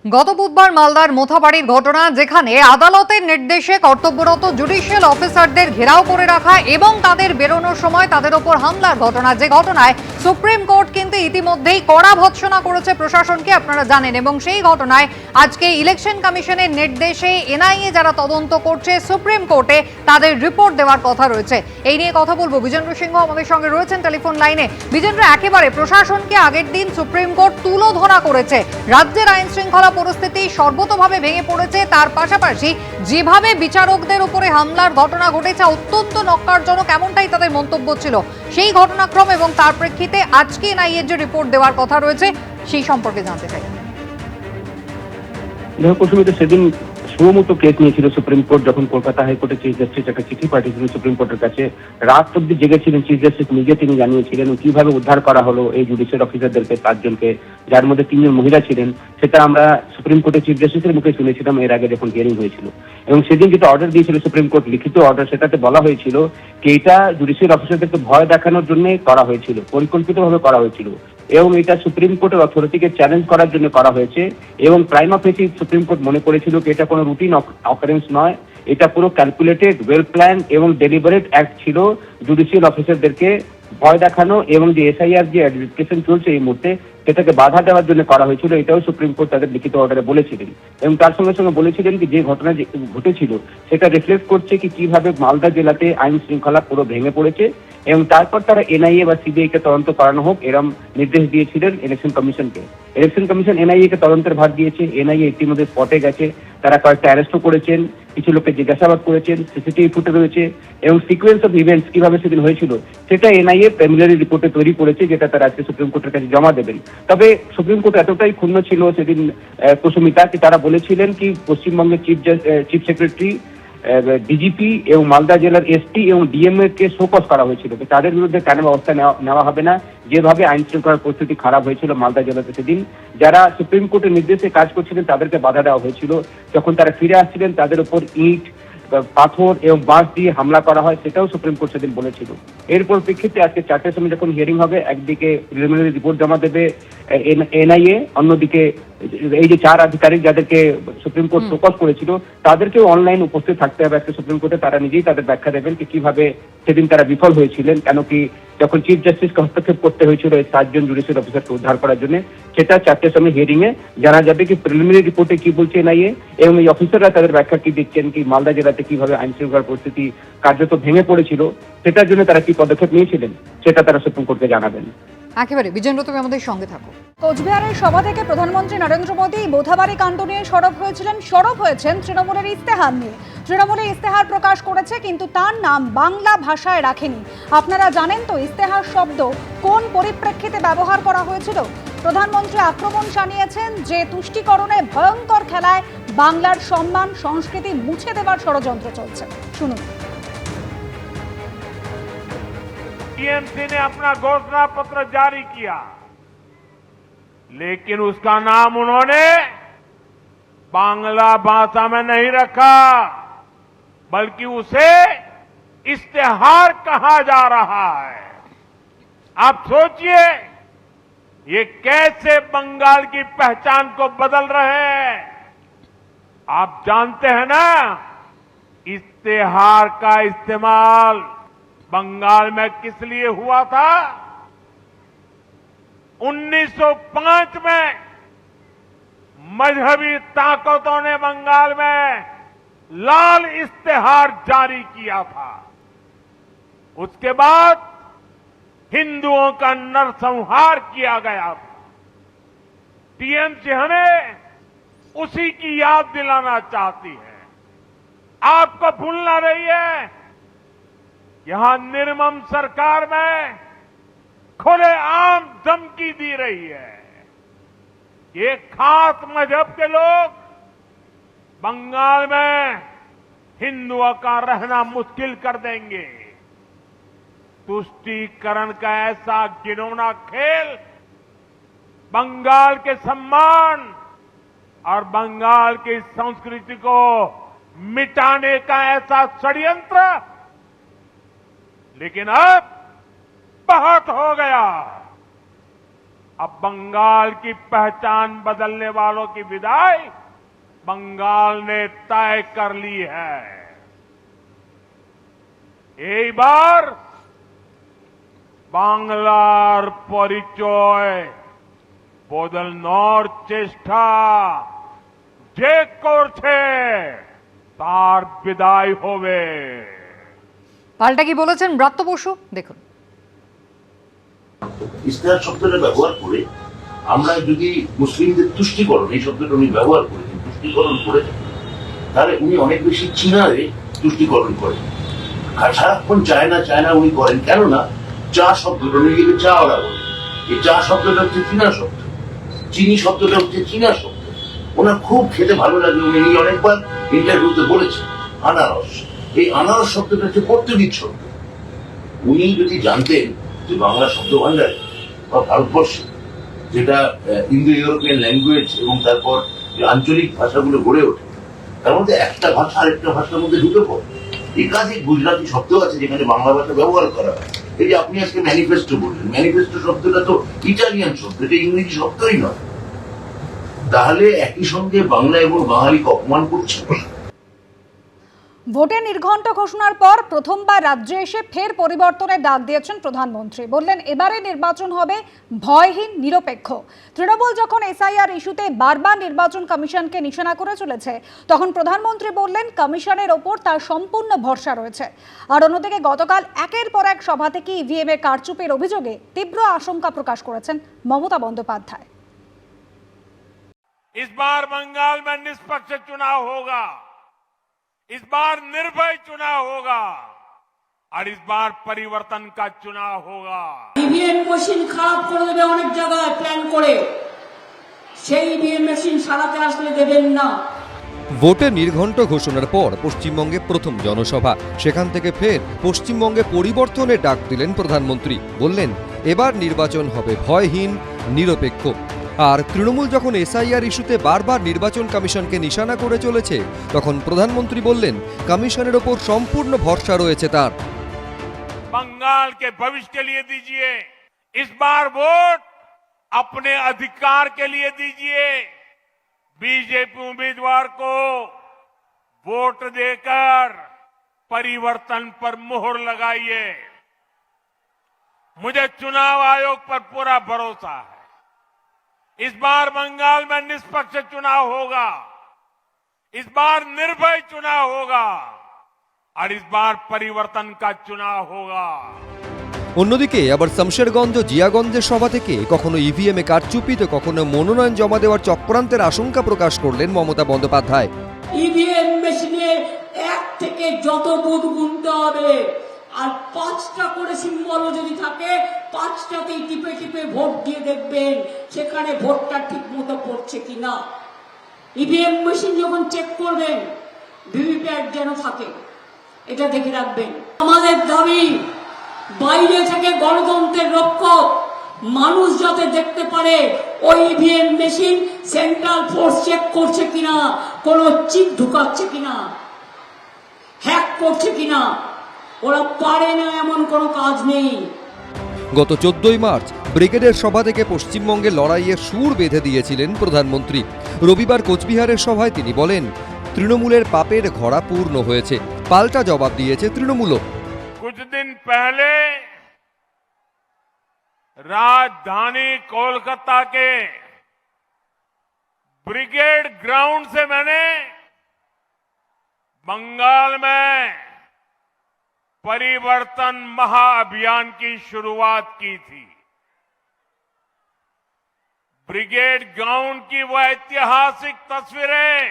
গত বুধবার মালদার মোথাবাড়ির ঘটনা, যেখানে আদালতের নির্দেশে কর্তব্যরত জুডিশিয়াল অফিসারদের ঘেরাও করে রাখা এবং তাদের বেরোনোর সময় তাদের ওপর হামলার ঘটনা, যে ঘটনায় সুপ্রিম কোর্ট কিন্তু ইতিমধ্যেই কড়া ভৎসনা করেছে প্রশাসনকে, আপনারা জানেন। এবং সেই ঘটনায় আজকে ইলেকশন কমিশনের নির্দেশে এনআইএ যারা তদন্ত করছে সুপ্রিম কোর্টে, তাদের রিপোর্ট দেওয়ার কথা রয়েছে। এই নিয়ে কথা বলবো, বিজেন্দ্র সিংহ আমাদের সঙ্গে রয়েছেন টেলিফোন লাইনে। বিজেন্দ্র, একেবারে প্রশাসনকে আগের দিন সুপ্রিম কোর্ট তুলোধনা করেছে, রাজ্যের আইন শৃঙ্খলা পরিস্থিতি সর্বতোভাবে ভেঙে পড়েছে, তার পাশাপাশি যেভাবে বিচারকদের উপরে হামলার ঘটনা ঘটেছে অত্যন্ত নক্কারজনক, এমনটাই তাদের মন্তব্য ছিল। সেই ঘটনাক্রম এবং তার প্রেক্ষিতে আজকে এনআইএর যে রিপোর্ট দেওয়ার কথা রয়েছে সেই সম্পর্কে জানতে চাই। সেদিন সুমতো কেস নিয়েছিল সুপ্রিম কোর্ট, যখন কলকাতা হাইকোর্টের চিফ জাস্টিস একটা চিঠি পাঠিয়েছিলেন সুপ্রিম কোর্টের কাছে। রাত অব্দি জেগেছিলেন চিফ জাস্টিস নিজে, তিনি জানিয়েছিলেন কিভাবে উদ্ধার করা হলো এই জুডিশিয়াল অফিসারদেরকে, 5 জনকে, যার মধ্যে 3 জন মহিলা ছিলেন। সেটা আমরা সুপ্রিম কোর্টের চিফ জাস্টিসের মুখে শুনেছিলাম এর আগে যখন হিয়ারিং হয়েছিল। এবং সেদিন যেটা অর্ডার দিয়েছিল সুপ্রিম কোর্ট, লিখিত অর্ডার, সেটাতে বলা হয়েছিল যে এটা জুডিশিয়াল অফিসারদেরকে ভয় দেখানোর জন্য করা হয়েছিল, পরিকল্পিতভাবে করা হয়েছিল, এবং এটা সুপ্রিম কোর্টের অথরিটিকে চ্যালেঞ্জ করার জন্য করা হয়েছে। এবং প্রাইমা ফেসি সুপ্রিম কোর্ট মনে করেছিল যে এটা কোনো রুটিন অকারেন্স নয়, এটা পুরো ক্যালকুলেটেড, ওয়েল প্ল্যান এবং ডেলিবারেট অ্যাক্ট ছিল জুডিশিয়াল অফিসারদেরকে ভয় দেখানো, এবং যে এসআইআর যে অ্যাডমিনিস্ট্রেশন চলছে এই মুহূর্তে সেটাকে বাধা দেওয়ার জন্য করা হয়েছিল, এটাও সুপ্রিম কোর্ট তাদের লিখিত অর্ডারে বলেছিলেন। এবং তার সঙ্গে সঙ্গে বলেছিলেন কি যে ঘটনা ঘটেছিল সেটা রিফ্লেক্ট করছে কি কিভাবে মালদা জেলাতে আইন শৃঙ্খলা পুরো ভেঙে পড়েছে, এবং তারপর তারা এনআইএ বা সিবিআই কে তদন্ত করানো হোক এরম নির্দেশ দিয়েছিলেন ইলেকশন কমিশনকে। ইলেকশন কমিশন এনআইএ কে তদন্তের ভার দিয়েছে। এনআইএ ইতিমধ্যে স্পটে গেছে, তারা কয়েকটা অ্যারেস্টও করেছেন, কিছু লোককে জিজ্ঞাসাবাদ করেছেন, সিসিটিভি ফুটেজ রয়েছে, এবং সিকোয়েন্স অফ ইভেন্টস কিভাবে সেদিন হয়েছিল সেটা এনআইএ প্রিলিমিনারি রিপোর্টে তৈরি করেছে, যেটা তারা আজকে সুপ্রিম কোর্টের কাছে জমা দেবেন। তবে সুপ্রিম কোর্ট এতটাই ক্ষুণ্ণ ছিল সেদিন কুসুমিতা, কি তারা বলেছিলেন কি পশ্চিমবঙ্গের চিফ সেক্রেটারি, ডিজিপি এবং মালদা জেলার এসপি এবং ডিএমএ কে শোকজ করা হয়েছিল, তাদের বিরুদ্ধে কেন ব্যবস্থা নেওয়া হবে না, যেভাবে আইন শৃঙ্খলার পরিস্থিতি খারাপ হয়েছিল মালদা জেলাতে সেদিন। যারা সুপ্রিম কোর্টের নির্দেশে কাজ করছিলেন তাদেরকে বাধা দেওয়া হয়েছিল, যখন তারা ফিরে আসছিলেন তাদের উপর ইট, পাথর এবং বাঁশ দিয়ে হামলা করা হয়, সেটাও সুপ্রিম কোর্ট সেদিন বলেছিল। এরপর প্রেক্ষিতে আজকে 4টের সময় যখন হিয়ারিং হবে, একদিকে প্রিলিমিনারি রিপোর্ট জমা দেবে এনআইএ, অন্যদিকে এই যে 4 আধিকারিক যাদেরকে সুপ্রিম কোর্ট ফোকাস করেছিল তাদেরকেও অনলাইন উপস্থিত থাকতে হবে আজকে সুপ্রিম কোর্টে। তারা নিজেই তাদের ব্যাখ্যা দেবেন কি কিভাবে সেদিন তারা বিফল হয়েছিলেন, কেন কি যখন চিফ জাস্টিসকে হস্তক্ষেপ করতে হয়েছিল এই 7 জন জুডিশিয়াল অফিসারকে উদ্ধার করার জন্য, সেটা 4টের সময় হিয়ারিং এ জানা যাবে কি প্রিলিমিনারি রিপোর্টে কি বলছে এনআইএ, এবং এই অফিসাররা তাদের ব্যাখ্যা কি দিচ্ছেন কি মালদা জেলাতে কিভাবে আইন শৃঙ্খলার পরিস্থিতি কার্যত ভেঙে পড়েছিল, সেটার জন্য তারা কি পদক্ষেপ নিয়েছিলেন সেটা তারা সুপ্রিম কোর্টকে জানাবেন। একেবারে বিজেন্দ্র, তুমি আমাদের সঙ্গে থাকো। কোচবিহারের সভা থেকে প্রধানমন্ত্রী নরেন্দ্র মোদী মোথাবাড়ি কাণ্ড নিয়ে সরব হয়েছেন তৃণমূলের ইস্তেহার নিয়ে। তৃণমূলের ইস্তেহার প্রকাশ করেছে, কিন্তু তার নাম বাংলা ভাষায় রাখেনি। আপনারা জানেন তো ইস্তেহার শব্দ কোন পরিপ্রেক্ষিতে ব্যবহার করা হয়েছিল? প্রধানমন্ত্রী আক্রমণ জানিয়েছেন যে তুষ্টিকরণে ভয়ঙ্কর খেলায় বাংলার সম্মান সংস্কৃতি মুছে দেওয়ার ষড়যন্ত্র চলছে। শুনুন। टीएमसी ने अपना घोषणा पत्र जारी किया, लेकिन उसका नाम उन्होंने बांग्ला भाषा में नहीं रखा, बल्कि उसे इश्तेहार कहा जा रहा है। आप सोचिए ये कैसे बंगाल की पहचान को बदल रहे हैं। आप जानते हैं ना, इश्तेहार का इस्तेमाल बंगाल में किस लिए हुआ था? 1905 में मजहबी ताकतों ने बंगाल में लाल इश्तेहार जारी किया था। उसके बाद हिंदुओं का नरसंहार किया गया था। टीएमसी हमें उसी की याद दिलाना चाहती है। आपको भूलना नहीं है, यहां निर्मम सरकार में खुलेआम धमकी दी रही है। ये खास मजहब के लोग बंगाल में हिंदुओं का रहना मुश्किल कर देंगे। तुष्टीकरण का ऐसा घिनौना खेल बंगाल के सम्मान और बंगाल की संस्कृति को मिटाने का ऐसा षड्यंत्र, लेकिन अब बहुत हो गया। अब बंगाल की पहचान बदलने वालों की विदाई बंगाल ने तय कर ली है। এইবার বাংলার পরিচয় বদলানোর চেষ্টা যে করছে তার বিদায় হবে। পাল্টা কি বলেছেন ব্রাত্য বসু, দেখুন। ইস্তেহার শব্দটা ব্যবহার করে আমরা যদি মুসলিমদের তুষ্টিকরণ, এই শব্দটা উনি ব্যবহার করেছেন, তুষ্টিকরণ করে তাহলে উনি অনেক বেশি চীনারে তুষ্টিকরণ করেন। আর সারাক্ষণ চায়না উনি করেন, কেননা চা শব্দটা নিজেকে চা ওরা বলে, এই চা শব্দটা হচ্ছে চীনা শব্দ, চিনি শব্দটা হচ্ছে চীনা শব্দ। ওনার খুব খেতে ভালো লাগে, উনি অনেকবার ইন্টারভিউতে বলেছেন আনারস, এই আনারস শব্দটা হচ্ছে পর্তুগিজ শব্দ। উনি যদি জানতেন যে বাংলা শব্দ ভান্ডারে বা ভারতবর্ষে যেটা ইন্দো ইউরোপিয়ান ল্যাঙ্গুয়েজ এবং তারপর যে আঞ্চলিক ভাষাগুলো গড়ে ওঠে, তার মধ্যে একটা ভাষা আরেকটা ভাষার মধ্যে ঢুকে পড়ে। একাধিক গুজরাটি শব্দ আছে যেখানে বাংলা ভাষা ব্যবহার করা হয়। এই যে আপনি আজকে ম্যানিফেস্টো বললেন, ম্যানিফেস্টো শব্দটা তো ইটালিয়ান শব্দ, এটা ইংরেজি শব্দই নয়। তাহলে একই সঙ্গে বাংলা এবং বাঙালিকে অপমান করছে। ভোটের নির্ঘণ্ট ঘোষণার পর প্রথমবার রাজ্যে এসে ফের পরিবর্তনের ডাক দিয়েছেন প্রধানমন্ত্রী। বললেন এবারে নির্বাচন হবে ভয়হীন, নিরপেক্ষ। তৃণমূল যখন এসআইআর ইস্যুতে বারবার নির্বাচন কমিশনকে নিশানা করে চলেছে, তখন প্রধানমন্ত্রী বললেন কমিশনের ওপর তার সম্পূর্ণ ভরসা রয়েছে। আর অন্যদিকে গতকাল একের পর এক সভা থেকে ইভিএম এর কারচুপির অভিযোগে তীব্র আশঙ্কা প্রকাশ করেছেন মমতা বন্দ্যোপাধ্যায়। इस बार बंगाल में निष्पक्ष चुनाव होगा, इस बार निर्भय चुनाव होगा और इस बार परिवर्तन का चुनाव होगा। ইভিএম মেশিন খারাপ করে দেবে অনেক জায়গায় প্ল্যান করে, সেই ইভিএম মেশিন সারাতে আসলে দেবেন না। ভোটের নির্ঘণ্ট ঘোষণার পর পশ্চিমবঙ্গে প্রথম জনসভা, সেখান থেকে ফের পশ্চিমবঙ্গে পরিবর্তনের ডাক দিলেন প্রধানমন্ত্রী। বললেন এবার নির্বাচন হবে ভয়হীন, নিরপেক্ষ। আর তৃণমূল যখন এসআইআর ইস্যুতে বারবার নির্বাচন কমিশনকে নিশানা করে চলেছে, তখন প্রধানমন্ত্রী বললেন কমিশনের ওপর সম্পূর্ণ ভরসা রয়েছে তার। बंगाल के भविष्य के लिए दीजिए, इस बार वोट अपने अधिकार के लिए दीजिए। बीजेपी उम्मीदवार को वोट देकर परिवर्तन पर मुहर लगाइए। मुझे चुनाव आयोग पर पूरा भरोसा है, इस बार बंगाल में निष्पक्ष चुनाव होगा, इस बार निर्भय चुनाव होगा और इस बार परिवर्तन का चुनाव होगा। অন্যদিকে আবার শমশেরগঞ্জ, জিয়াগঞ্জের সভা থেকে কখনো ইভিএমে কারচুপি তো কখনো মনোনয়ন জমা দেওয়ার চক্রান্তের আশঙ্কা প্রকাশ করলেন মমতা বন্দ্যোপাধ্যায়। ইভিএম মেশিনে এক থেকে যত বুথ গুনতে হবে, আর 5টা করে সিম্বলও যদি থাকে 5টাতেই টিপে টিপে ভোট দিয়ে দেখবেন সেখানে ভোটটা ঠিক মতো পড়ছে কিনা। ইভিএম মেশিন যখন চেক করবেন ভিভিপ্যাট যেন থাকে, এটা দেখে রাখবেন। আমাদের দাবি বাইরে থেকে গণতন্ত্রের রক্ষক মানুষ যাতে দেখতে পারে ওই EVM machine central force check করছে কিনা, কোনো চিপ ঢুকাচ্ছে কিনা, হ্যাক করছে কিনা। ওরা পারে না, এমন কোনো কাজ নেই। গত 14ই মার্চ ব্রিগেডের সভা থেকে পশ্চিমবঙ্গে লড়াইয়ের সুর বেঁধে দিয়েছিলেন প্রধানমন্ত্রী। রবিবার কোচবিহারের সভায় তিনি বলেন তৃণমূলের পাপের ঘড়া পূর্ণ হয়েছে। পাল্টা জবাব দিয়েছে তৃণমূলও। कुछ दिन पहले राजधानी कोलकाता के ब्रिगेड ग्राउंड से मैंने बंगाल में परिवर्तन महाअभियान की शुरुआत की थी। ब्रिगेड ग्राउंड की वो ऐतिहासिक तस्वीरें,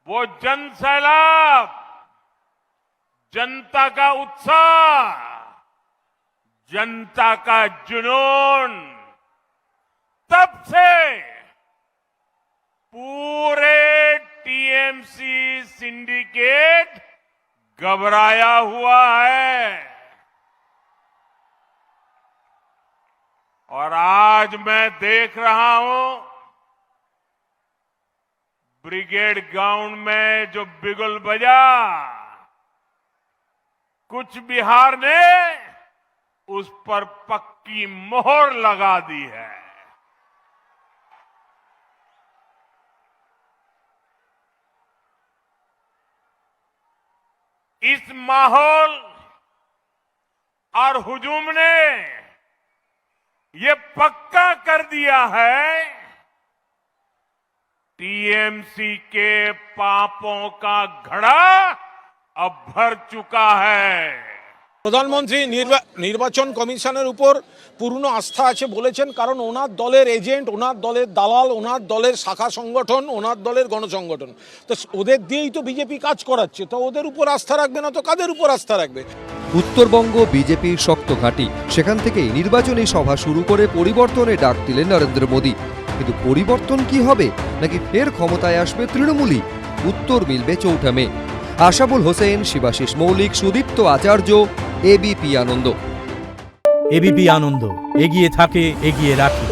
वो जन सैलाब, जनता का उत्साह, जनता का जुनून, तब से पूरे टीएमसी सिंडिकेट घबराया हुआ है। और आज मैं देख रहा हूं ब्रिगेड ग्राउंड में जो बिगुल बजा, कुछ बिहार ने उस पर पक्की मोहर लगा दी है। इस माहौल और हुजूम ने ये पक्का कर दिया है टीएमसी के पापों का घड़ा अब भर चुका है। প্রধানমন্ত্রী নির্বাচন কমিশনের উপর পূর্ণ আস্থা আছে বলেছেন, কারণ ওনার দলের এজেন্ট, ওনার দলের দালাল, ওনার দলের শাখা সংগঠন, ওনার দলের গণসংগঠন, তো ওদের দিয়েই তো বিজেপি কাজ করাচ্ছে। তো ওদের উপর আস্থা রাখবে না তো কাদের উপর আস্থা রাখবে? উত্তরবঙ্গ বিজেপির শক্ত ঘাঁটি, সেখান থেকেই নির্বাচনী সভা শুরু করে পরিবর্তনের ডাক দিলেন নরেন্দ্র মোদী। কিন্তু পরিবর্তন কি হবে, নাকি ফের ক্ষমতায় আসবে তৃণমূলই? উত্তর মিলবে 4 মে। আশাবুল হোসেন, শিবাশিস মৌলিক, সুদীপ্ত আচার্য, এবিপি আনন্দ। এবিপি আনন্দ, এগিয়ে থাকে, এগিয়ে রাখে।